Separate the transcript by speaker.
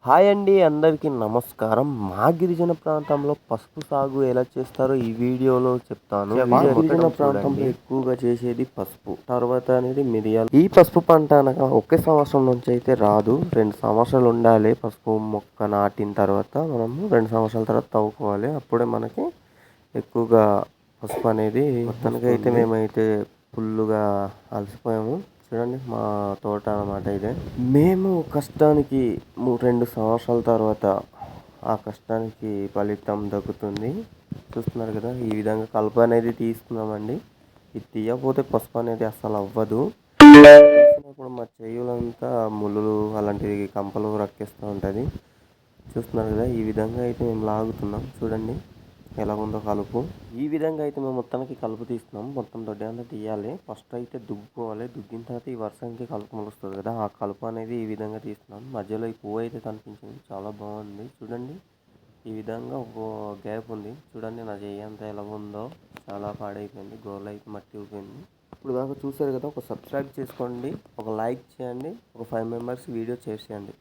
Speaker 1: Hi అండి, అందరికీ నమస్కారం. మా గిరిజన ప్రాంతంలో పసుపు సాగు ఎలా చేస్తారో ఈ వీడియోలో చెప్తాను. మా గిరిజన ప్రాంతంలో ఎక్కువగా చేసేది పసుపు, తర్వాత అనేది మిరియాలు. ఈ పసుపు పంట అనగా ఒకే సంవత్సరం నుంచి అయితే రాదు, 2 సంవత్సరాలు ఉండాలి. పసుపు మొక్క నాటిన తర్వాత మనము 2 సంవత్సరాల తర్వాత తవ్వుకోవాలి. అప్పుడే మనకి ఎక్కువగా పసుపు అనేది. మొత్తానికి అయితే మేమైతే ఫుల్లుగా అలసిపోయాము. చూడండి, మా తోట అన్నమాట ఇదే. మేము కష్టానికి 2 సంవత్సరాల తర్వాత ఆ కష్టానికి ఫలితం దక్కుతుంది. చూస్తున్నారు కదా, ఈ విధంగా కలుపు అనేది తీస్తున్నామండి. ఇది తీయకపోతే పసుపు అనేది అస్సలు అవ్వదు. తీసినప్పుడు మా చెయ్యులంతా ముళ్ళులు అలాంటివి కంపలు రక్కిస్తూ ఉంటుంది. చూస్తున్నారు కదా, ఈ విధంగా అయితే మేము లాగుతున్నాం. చూడండి ఎలా ఉందో కలుపు. ఈ విధంగా అయితే మేము మొత్తానికి కలుపు తీస్తున్నాం. మొత్తం దొడ్డి అంతా తీయాలి. ఫస్ట్ అయితే దుగ్గుకోవాలి. దుగ్గిన తర్వాత ఈ వర్షానికి కలుపు మొలుస్తుంది కదా, ఆ కలుపు అనేది ఈ విధంగా తీస్తున్నాం. మధ్యలో ఈ పువ్వు అయితే కనిపించింది, చాలా బాగుంది. చూడండి, ఈ విధంగా ఒక గ్యాప్ ఉంది. చూడండి నా చెయ్యి అంతా ఎలా ఉందో, చాలా పాడైపోయింది. గోర్లు అయితే మట్టి ఊరిపోయింది. ఇప్పుడు దాకా చూసారు కదా, ఒక సబ్స్క్రైబ్ చేసుకోండి, ఒక లైక్ చేయండి, ఒక 5 మెంబర్స్ వీడియో షేర్ చేయండి.